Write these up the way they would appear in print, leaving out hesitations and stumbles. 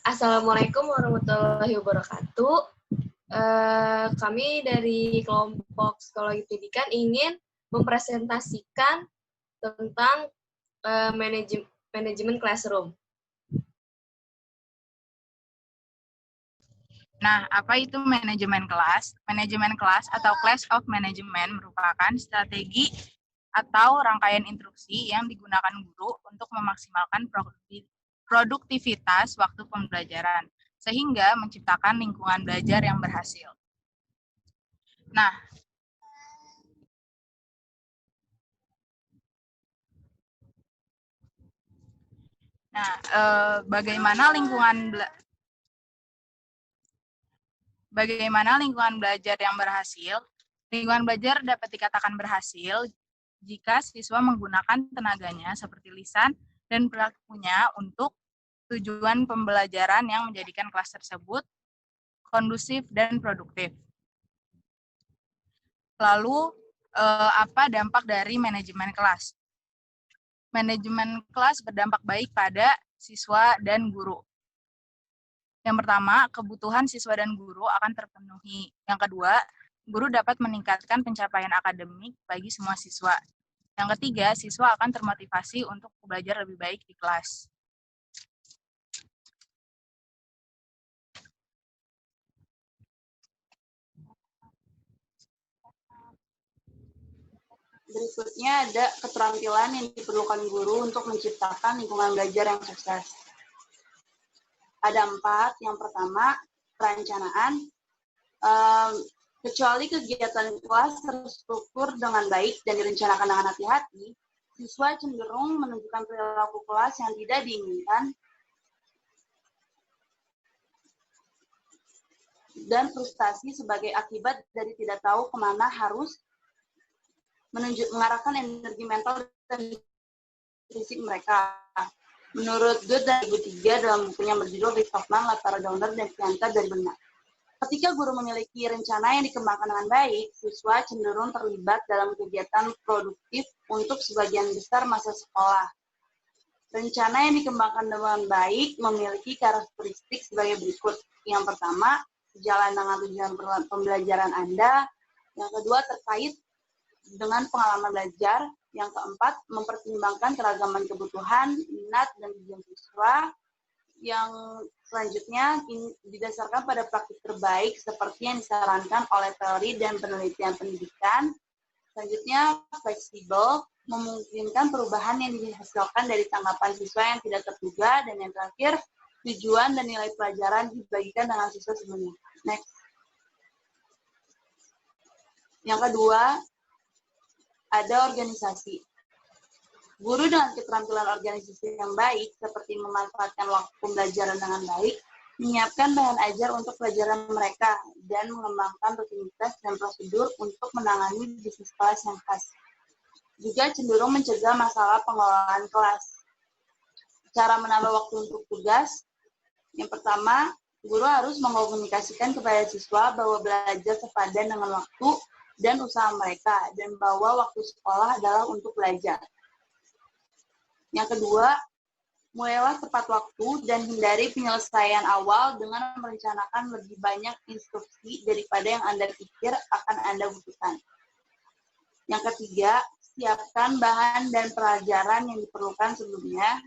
Assalamualaikum warahmatullahi wabarakatuh. Kami dari kelompok Psikologi Pendidikan ingin mempresentasikan tentang manajemen classroom. Nah, apa itu manajemen kelas? Manajemen kelas atau class of management merupakan strategi atau rangkaian instruksi yang digunakan guru untuk memaksimalkan produktivitas waktu pembelajaran, sehingga menciptakan lingkungan belajar yang berhasil. Nah, bagaimana lingkungan belajar yang berhasil? Lingkungan belajar dapat dikatakan berhasil jika siswa menggunakan tenaganya seperti lisan dan perilakunya untuk tujuan pembelajaran yang menjadikan kelas tersebut kondusif dan produktif. Lalu, apa dampak dari manajemen kelas? Manajemen kelas berdampak baik pada siswa dan guru. Yang pertama, kebutuhan siswa dan guru akan terpenuhi. Yang kedua, guru dapat meningkatkan pencapaian akademik bagi semua siswa. Yang ketiga, siswa akan termotivasi untuk belajar lebih baik di kelas. Berikutnya ada keterampilan yang diperlukan guru untuk menciptakan lingkungan belajar yang sukses. Ada 4. Yang pertama, perencanaan. Kecuali kegiatan kelas terstruktur dengan baik dan direncanakan dengan hati-hati, siswa cenderung menunjukkan perilaku kelas yang tidak diinginkan dan frustasi sebagai akibat dari tidak tahu kemana harus mengarahkan energi mental dan fisik mereka. Menurut Good 2003 dalam bukunya berjudul Richthofen, Latar Downer, dan Pianta dari Benak. Ketika guru memiliki rencana yang dikembangkan dengan baik, siswa cenderung terlibat dalam kegiatan produktif untuk sebagian besar masa sekolah. Rencana yang dikembangkan dengan baik memiliki karakteristik sebagai berikut. Yang pertama, sejalan dengan tujuan pembelajaran Anda. Yang kedua, terkait dengan pengalaman belajar. Yang keempat, mempertimbangkan keragaman kebutuhan, minat, dan tujuan siswa. Yang selanjutnya didasarkan pada praktik terbaik seperti yang disarankan oleh teori dan penelitian pendidikan. Selanjutnya, fleksibel, memungkinkan perubahan yang dihasilkan dari tanggapan siswa yang tidak terduga. Dan yang terakhir, tujuan dan nilai pelajaran dibagikan dengan siswa sebelumnya. Next. Yang kedua, ada organisasi. Guru dengan keterampilan organisasi yang baik, seperti memanfaatkan waktu pembelajaran dengan baik, menyiapkan bahan ajar untuk pelajaran mereka, dan mengembangkan rutinitas dan prosedur untuk menangani bisnis kelas yang khas. Juga cenderung mencegah masalah pengelolaan kelas. Cara menambah waktu untuk tugas, yang pertama, guru harus mengkomunikasikan kepada siswa bahwa belajar sepadan dengan waktu dan usaha mereka, dan bahwa waktu sekolah adalah untuk belajar. Yang kedua, mulailah tepat waktu dan hindari penyelesaian awal dengan merencanakan lebih banyak instruksi daripada yang Anda pikir akan Anda butuhkan. Yang ketiga, siapkan bahan dan pelajaran yang diperlukan sebelumnya.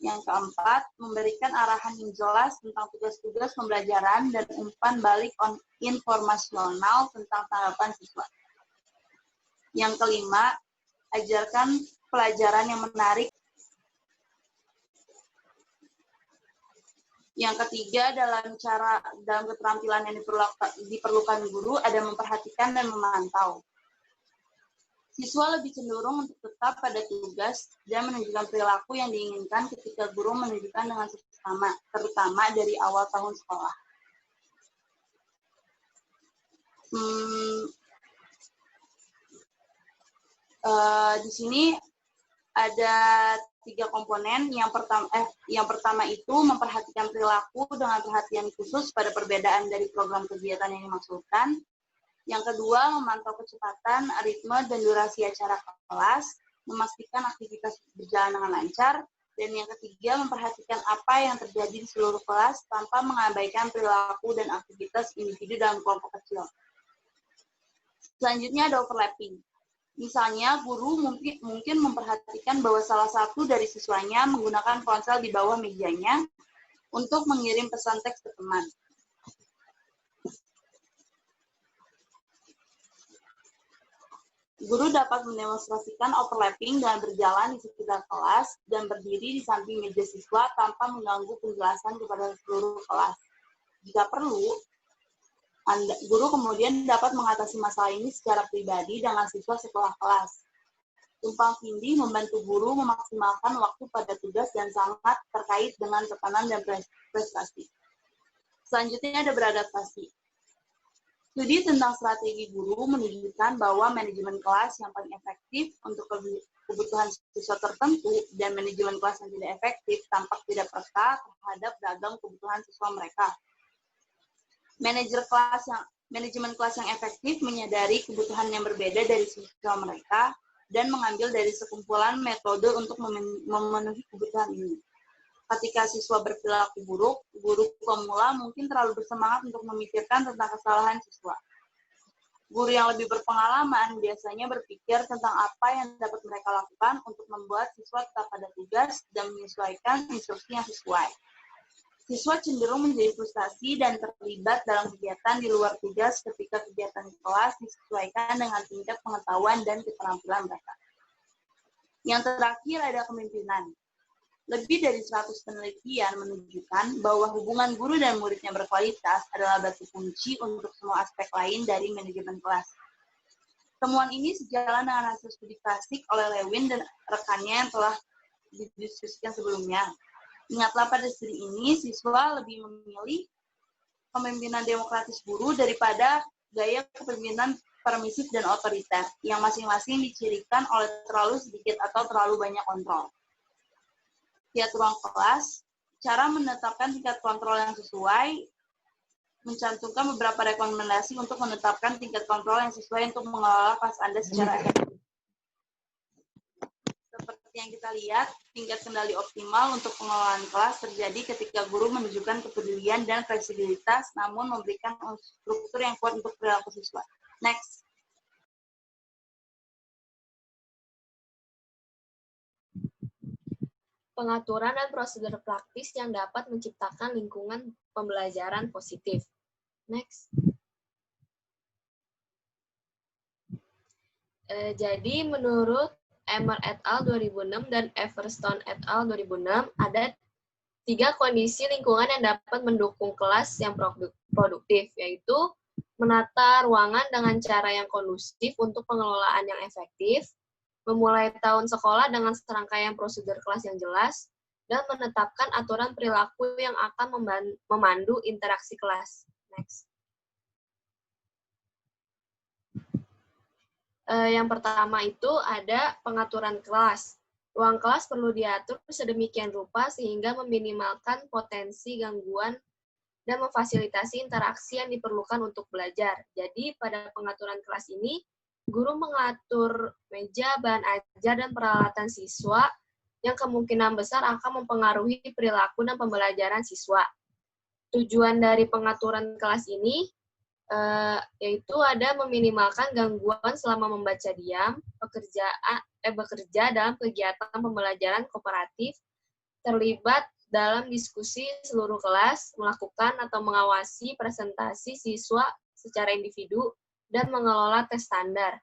Yang keempat, memberikan arahan yang jelas tentang tugas-tugas pembelajaran dan umpan balik informasional tentang tanggapan siswa. Yang kelima, ajarkan pelajaran yang menarik. Yang ketiga, dalam keterampilan yang diperlukan guru ada memperhatikan dan memantau. Siswa lebih cenderung untuk tetap pada tugas dan menunjukkan perilaku yang diinginkan ketika guru menunjukkan dengan seksama, terutama dari awal tahun sekolah. Di sini ada 3 komponen. Yang pertama itu memperhatikan perilaku dengan perhatian khusus pada perbedaan dari program kegiatan yang dimaksudkan. Yang kedua, memantau kecepatan, ritme, dan durasi acara kelas, memastikan aktivitas berjalan dengan lancar. Dan yang ketiga, memperhatikan apa yang terjadi di seluruh kelas tanpa mengabaikan perilaku dan aktivitas individu dalam kelompok kecil. Selanjutnya ada overlapping. Misalnya, guru mungkin memperhatikan bahwa salah satu dari siswanya menggunakan ponsel di bawah mejanya untuk mengirim pesan teks ke teman. Guru dapat mendemonstrasikan overlapping dengan berjalan di sekitar kelas dan berdiri di samping meja siswa tanpa mengganggu penjelasan kepada seluruh kelas. Jika perlu, guru kemudian dapat mengatasi masalah ini secara pribadi dengan siswa setelah kelas. Tumpang tindih membantu guru memaksimalkan waktu pada tugas dan sangat terkait dengan tekanan dan prestasi. Selanjutnya ada beradaptasi. Studi tentang strategi guru menunjukkan bahwa manajemen kelas yang paling efektif untuk kebutuhan siswa tertentu dan manajemen kelas yang tidak efektif tampak tidak peka terhadap beragam kebutuhan siswa mereka. Manajemen kelas yang efektif menyadari kebutuhan yang berbeda dari siswa mereka dan mengambil dari sekumpulan metode untuk memenuhi kebutuhan ini. Ketika siswa berperilaku buruk, guru pemula mungkin terlalu bersemangat untuk memikirkan tentang kesalahan siswa. Guru yang lebih berpengalaman biasanya berpikir tentang apa yang dapat mereka lakukan untuk membuat siswa tetap pada tugas dan menyesuaikan instruksi yang sesuai. Siswa cenderung menjadi frustasi dan terlibat dalam kegiatan di luar tugas ketika kegiatan kelas disesuaikan dengan tingkat pengetahuan dan keterampilan mereka. Yang terakhir ada kepemimpinan. Lebih dari 100 penelitian menunjukkan bahwa hubungan guru dan muridnya berkualitas adalah batu kunci untuk semua aspek lain dari manajemen kelas. Temuan ini sejalan dengan hasil studi klasik oleh Lewin dan rekannya yang telah didiskusikan sebelumnya. Ingatlah pada studi ini, siswa lebih memilih kepemimpinan demokratis guru daripada gaya kepemimpinan permisif dan otoriter, yang masing-masing dicirikan oleh terlalu sedikit atau terlalu banyak kontrol. Lihat ruang kelas, cara menetapkan tingkat kontrol yang sesuai, mencantumkan beberapa rekomendasi untuk menetapkan tingkat kontrol yang sesuai untuk mengelola kelas Anda secara efektif. Seperti yang kita lihat, tingkat kendali optimal untuk pengelolaan kelas terjadi ketika guru menunjukkan kepedulian dan fleksibilitas, namun memberikan struktur yang kuat untuk perilaku siswa. Next. Pengaturan dan prosedur praktis yang dapat menciptakan lingkungan pembelajaran positif. Next. Jadi menurut Emmer et al. 2006 dan Everstone et al. 2006, ada 3 kondisi lingkungan yang dapat mendukung kelas yang produktif, yaitu menata ruangan dengan cara yang kondusif untuk pengelolaan yang efektif, memulai tahun sekolah dengan serangkaian prosedur kelas yang jelas, dan menetapkan aturan perilaku yang akan memandu interaksi kelas. Next. Yang pertama itu ada pengaturan kelas. Ruang kelas perlu diatur sedemikian rupa sehingga meminimalkan potensi gangguan dan memfasilitasi interaksi yang diperlukan untuk belajar. Jadi pada pengaturan kelas ini, guru mengatur meja, bahan ajar, dan peralatan siswa yang kemungkinan besar akan mempengaruhi perilaku dan pembelajaran siswa. Tujuan dari pengaturan kelas ini yaitu ada meminimalkan gangguan selama membaca diam, bekerja dalam kegiatan pembelajaran kooperatif, terlibat dalam diskusi seluruh kelas, melakukan atau mengawasi presentasi siswa secara individu, dan mengelola tes standar.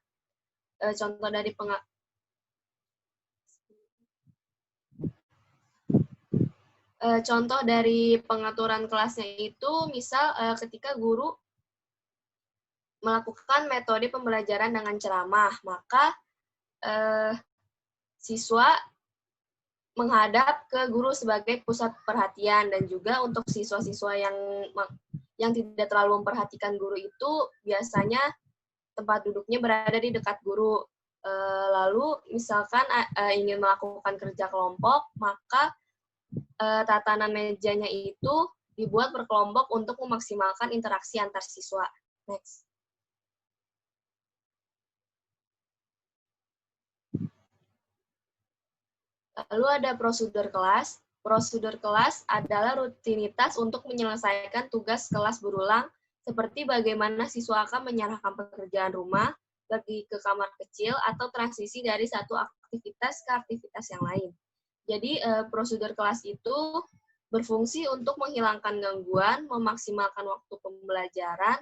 Contoh dari pengaturan kelasnya itu, misal ketika guru melakukan metode pembelajaran dengan ceramah, maka siswa menghadap ke guru sebagai pusat perhatian, dan juga untuk siswa-siswa yang tidak terlalu memperhatikan guru itu biasanya tempat duduknya berada di dekat guru. Lalu misalkan ingin melakukan kerja kelompok, maka tatanan mejanya itu dibuat berkelompok untuk memaksimalkan interaksi antar siswa. Next. Lalu ada prosedur kelas. Prosedur kelas adalah rutinitas untuk menyelesaikan tugas kelas berulang, seperti bagaimana siswa akan menyerahkan pekerjaan rumah, pergi ke kamar kecil, atau transisi dari satu aktivitas ke aktivitas yang lain. Jadi, prosedur kelas itu berfungsi untuk menghilangkan gangguan, memaksimalkan waktu pembelajaran,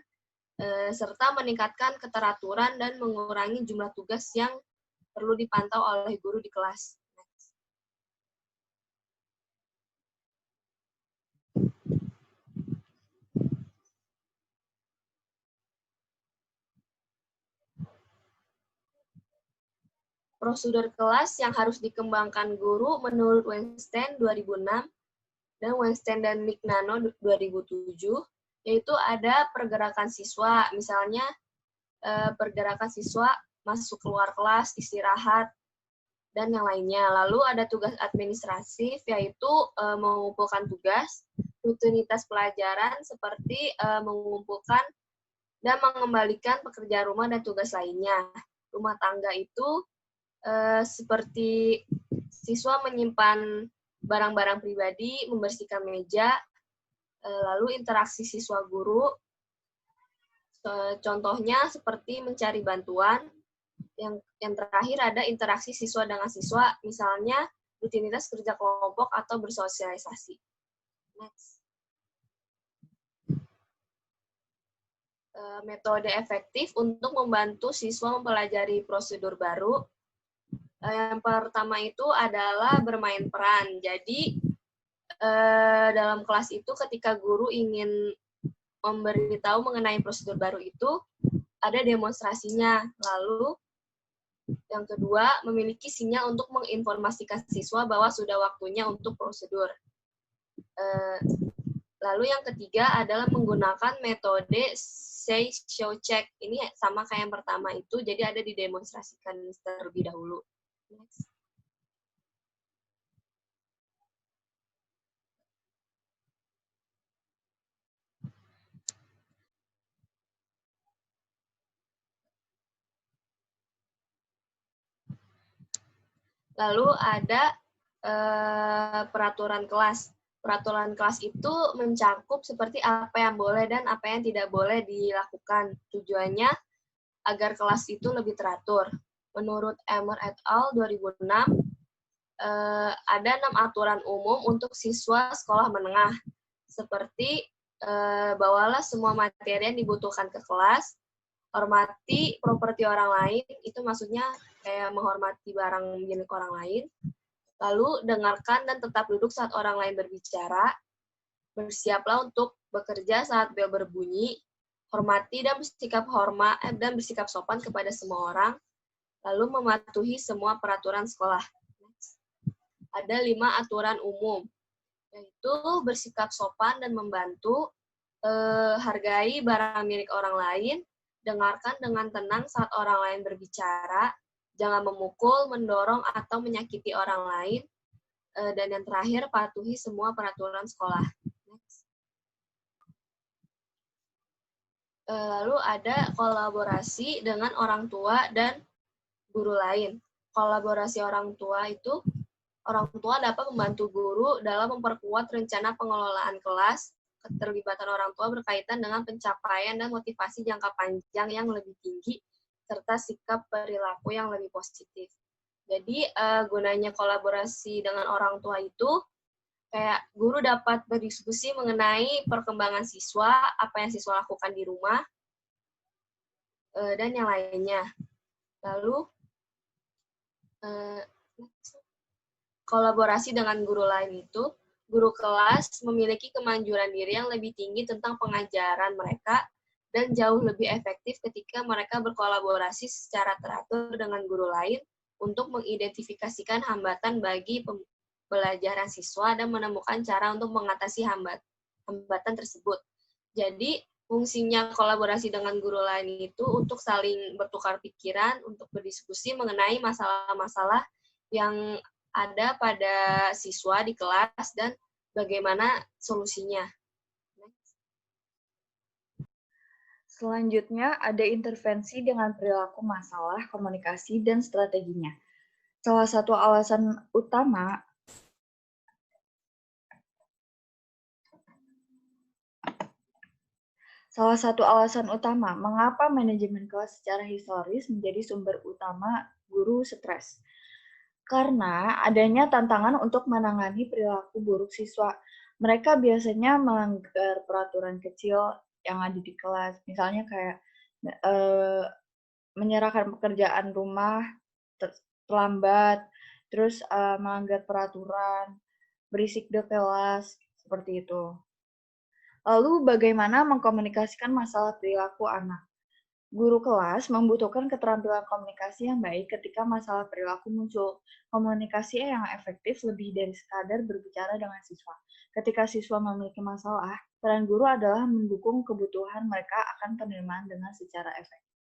serta meningkatkan keteraturan dan mengurangi jumlah tugas yang perlu dipantau oleh guru di kelas. Prosedur kelas yang harus dikembangkan guru menurut Weinstein 2006 dan Weinstein dan Mignano 2007, yaitu ada pergerakan siswa, misalnya pergerakan siswa masuk keluar kelas, istirahat, dan yang lainnya. Lalu ada tugas administratif, yaitu mengumpulkan tugas, rutinitas pelajaran seperti mengumpulkan dan mengembalikan pekerjaan rumah dan tugas lainnya. Rumah tangga itu seperti siswa menyimpan barang-barang pribadi, membersihkan meja, lalu interaksi siswa guru, contohnya seperti mencari bantuan. Yang terakhir ada interaksi siswa dengan siswa, misalnya rutinitas kerja kelompok atau bersosialisasi. Next. Metode efektif untuk membantu siswa mempelajari prosedur baru. Yang pertama itu adalah bermain peran. Jadi, dalam kelas itu ketika guru ingin memberitahu mengenai prosedur baru itu, ada demonstrasinya. Lalu, yang kedua, memiliki sinyal untuk menginformasikan siswa bahwa sudah waktunya untuk prosedur. Lalu yang ketiga adalah menggunakan metode say, show, check. Ini sama kayak yang pertama itu, jadi ada didemonstrasikan terlebih dahulu. Next. Lalu ada peraturan kelas. Peraturan kelas itu mencakup seperti apa yang boleh dan apa yang tidak boleh dilakukan. Tujuannya agar kelas itu lebih teratur. Menurut Emmer et al. 2006, ada 6 aturan umum untuk siswa sekolah menengah, seperti bawalah semua materi yang dibutuhkan ke kelas, hormati properti orang lain, itu maksudnya kayak menghormati barang milik orang lain, lalu dengarkan dan tetap duduk saat orang lain berbicara, bersiaplah untuk bekerja saat bel berbunyi, hormati dan bersikap sopan kepada semua orang, lalu mematuhi semua peraturan sekolah. Ada 5 aturan umum, yaitu bersikap sopan dan membantu, hargai barang milik orang lain, dengarkan dengan tenang saat orang lain berbicara, jangan memukul, mendorong, atau menyakiti orang lain, dan yang terakhir, patuhi semua peraturan sekolah. Lalu ada kolaborasi dengan orang tua dan guru lain. Kolaborasi orang tua itu, orang tua dapat membantu guru dalam memperkuat rencana pengelolaan kelas. Keterlibatan orang tua berkaitan dengan pencapaian dan motivasi jangka panjang yang lebih tinggi, serta sikap perilaku yang lebih positif. Jadi, gunanya kolaborasi dengan orang tua itu, kayak guru dapat berdiskusi mengenai perkembangan siswa, apa yang siswa lakukan di rumah, dan yang lainnya. Lalu, kolaborasi dengan guru lain itu, guru kelas memiliki kemanjuran diri yang lebih tinggi tentang pengajaran mereka dan jauh lebih efektif ketika mereka berkolaborasi secara teratur dengan guru lain untuk mengidentifikasikan hambatan bagi pembelajaran siswa dan menemukan cara untuk mengatasi hambatan tersebut. Jadi, fungsinya kolaborasi dengan guru lain itu untuk saling bertukar pikiran, untuk berdiskusi mengenai masalah-masalah yang ada pada siswa di kelas dan bagaimana solusinya. Selanjutnya ada intervensi dengan perilaku masalah, komunikasi, dan strateginya. Salah satu alasan utama mengapa manajemen kelas secara historis menjadi sumber utama guru stres. Karena adanya tantangan untuk menangani perilaku buruk siswa. Mereka biasanya melanggar peraturan kecil yang ada di kelas. Misalnya kayak menyerahkan pekerjaan rumah terlambat, terus melanggar peraturan, berisik di kelas, seperti itu. Lalu bagaimana mengkomunikasikan masalah perilaku anak? Guru kelas membutuhkan keterampilan komunikasi yang baik ketika masalah perilaku muncul. Komunikasi yang efektif lebih dari sekadar berbicara dengan siswa. Ketika siswa memiliki masalah, peran guru adalah mendukung kebutuhan mereka akan penerimaan dengan secara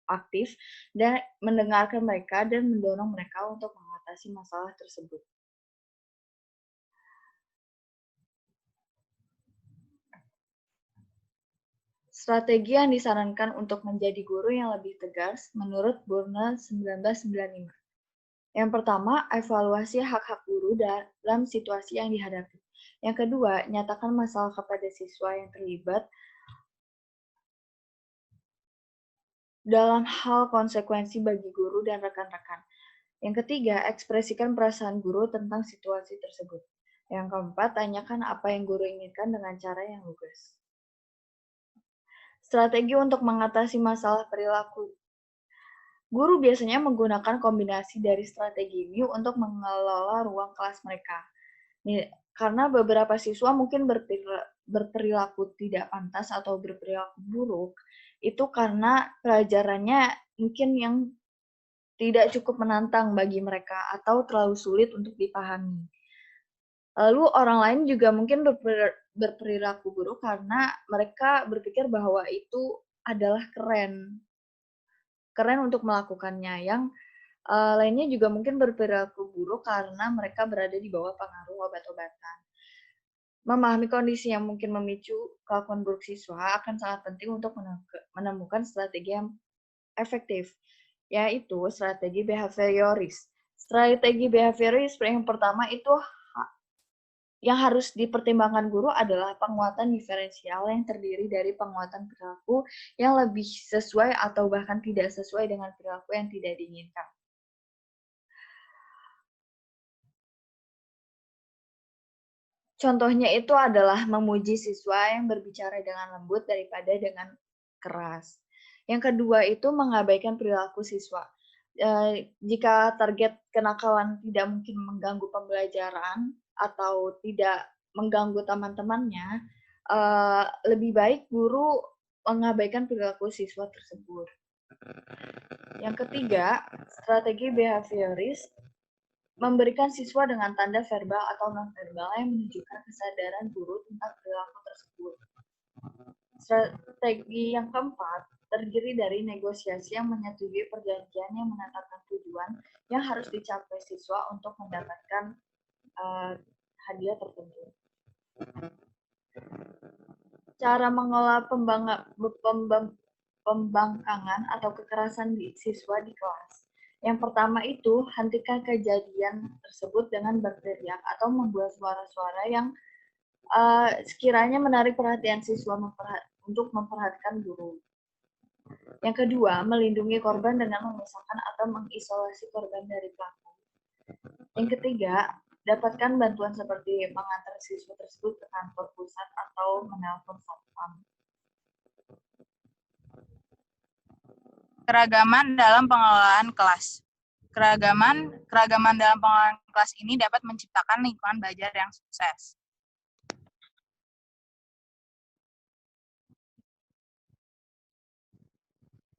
aktif dan mendengarkan mereka dan mendorong mereka untuk mengatasi masalah tersebut. Strategi yang disarankan untuk menjadi guru yang lebih tegas menurut Burnell 1995. Yang pertama, evaluasi hak-hak guru dalam situasi yang dihadapi. Yang kedua, nyatakan masalah kepada siswa yang terlibat dalam hal konsekuensi bagi guru dan rekan-rekan. Yang ketiga, ekspresikan perasaan guru tentang situasi tersebut. Yang keempat, tanyakan apa yang guru inginkan dengan cara yang lugas. Strategi untuk mengatasi masalah perilaku. Guru biasanya menggunakan kombinasi dari strategi ini untuk mengelola ruang kelas mereka. Karena beberapa siswa mungkin berperilaku tidak pantas atau berperilaku buruk, itu karena pelajarannya mungkin yang tidak cukup menantang bagi mereka atau terlalu sulit untuk dipahami. Lalu orang lain juga mungkin berperilaku buruk karena mereka berpikir bahwa itu adalah keren untuk melakukannya. Yang lainnya juga mungkin berperilaku buruk karena mereka berada di bawah pengaruh obat-obatan. Memahami kondisi yang mungkin memicu kelakuan buruk siswa akan sangat penting untuk menemukan strategi yang efektif, yaitu strategi behavioris. Strategi behavioris yang pertama itu yang harus dipertimbangkan guru adalah penguatan diferensial yang terdiri dari penguatan perilaku yang lebih sesuai atau bahkan tidak sesuai dengan perilaku yang tidak diinginkan. Contohnya itu adalah memuji siswa yang berbicara dengan lembut daripada dengan keras. Yang kedua itu mengabaikan perilaku siswa. Jika target kenakalan tidak mungkin mengganggu pembelajaran atau tidak mengganggu teman-temannya, lebih baik guru mengabaikan perilaku siswa tersebut. Yang ketiga, strategi behavioris memberikan siswa dengan tanda verbal atau non-verbal yang menunjukkan kesadaran guru tentang perilaku tersebut. Strategi yang keempat terdiri dari negosiasi yang menyetujui perjanjian yang menetapkan tujuan yang harus dicapai siswa untuk mendapatkan hadiah tertentu. Cara mengelola pembangkangan atau kekerasan siswa di kelas. Yang pertama itu, hentikan kejadian tersebut dengan berteriak atau membuat suara-suara yang sekiranya menarik perhatian siswa untuk memperhatikan guru. Yang kedua, melindungi korban dengan memisahkan atau mengisolasi korban dari pelaku. Yang ketiga, dapatkan bantuan seperti mengantar siswa tersebut ke kantor pusat atau menelpon satpam. Keragaman dalam pengelolaan kelas. Keragaman dalam pengelolaan kelas ini dapat menciptakan lingkungan belajar yang sukses.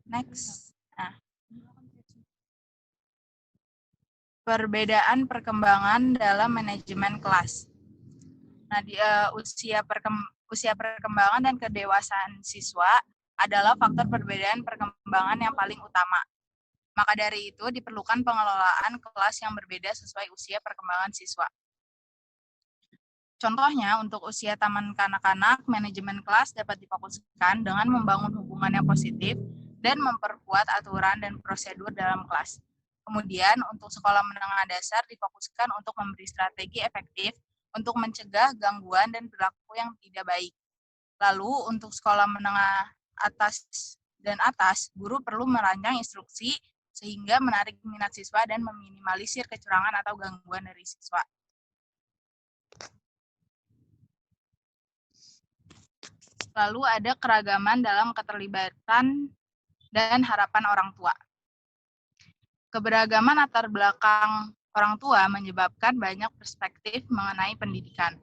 Next. Nah. Perbedaan perkembangan dalam manajemen kelas. Nah, di usia perkembangan dan kedewasaan siswa adalah faktor perbedaan perkembangan yang paling utama. Maka dari itu diperlukan pengelolaan kelas yang berbeda sesuai usia perkembangan siswa. Contohnya, untuk usia taman kanak-kanak, manajemen kelas dapat difokuskan dengan membangun hubungan yang positif dan memperkuat aturan dan prosedur dalam kelas. Kemudian, untuk sekolah menengah dasar difokuskan untuk memberi strategi efektif untuk mencegah gangguan dan perilaku yang tidak baik. Lalu, untuk sekolah menengah atas dan atas, guru perlu merancang instruksi sehingga menarik minat siswa dan meminimalisir kecurangan atau gangguan dari siswa. Lalu ada keragaman dalam keterlibatan dan harapan orang tua. Keberagaman latar belakang orang tua menyebabkan banyak perspektif mengenai pendidikan.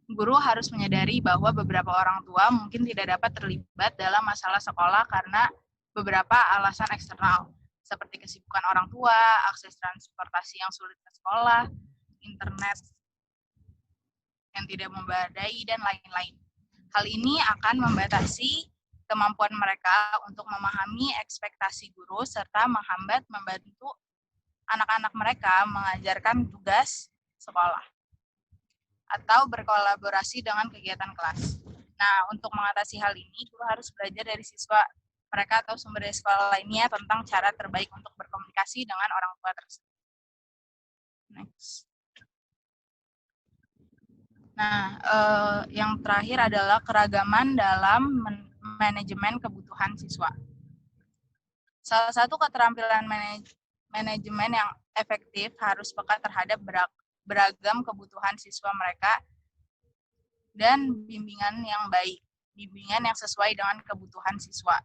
Guru harus menyadari bahwa beberapa orang tua mungkin tidak dapat terlibat dalam masalah sekolah karena beberapa alasan eksternal, seperti kesibukan orang tua, akses transportasi yang sulit ke sekolah, internet yang tidak memadai, dan lain-lain. Hal ini akan membatasi kemampuan mereka untuk memahami ekspektasi guru serta menghambat membantu anak-anak mereka mengajarkan tugas sekolah atau berkolaborasi dengan kegiatan kelas. Nah, untuk mengatasi hal ini, guru harus belajar dari siswa mereka atau sumber dari sekolah lainnya tentang cara terbaik untuk berkomunikasi dengan orang tua tersebut. Next. Nah, yang terakhir adalah keragaman dalam manajemen kebutuhan siswa. Salah satu keterampilan manajemen yang efektif harus peka terhadap beragam kebutuhan siswa mereka dan bimbingan yang baik, bimbingan yang sesuai dengan kebutuhan siswa.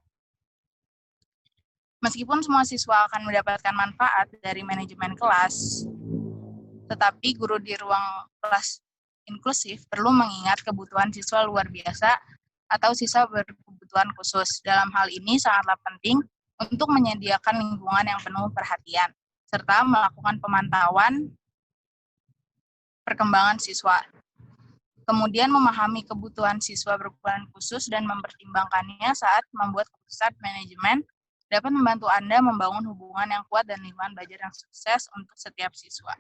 Meskipun semua siswa akan mendapatkan manfaat dari manajemen kelas, tetapi guru di ruang kelas inklusif perlu mengingat kebutuhan siswa luar biasa atau siswa berkebutuhan khusus. Dalam hal ini sangatlah penting untuk menyediakan lingkungan yang penuh perhatian, serta melakukan pemantauan perkembangan siswa. Kemudian memahami kebutuhan siswa berkebutuhan khusus dan mempertimbangkannya saat membuat keputusan manajemen dapat membantu Anda membangun hubungan yang kuat dan lingkungan belajar yang sukses untuk setiap siswa.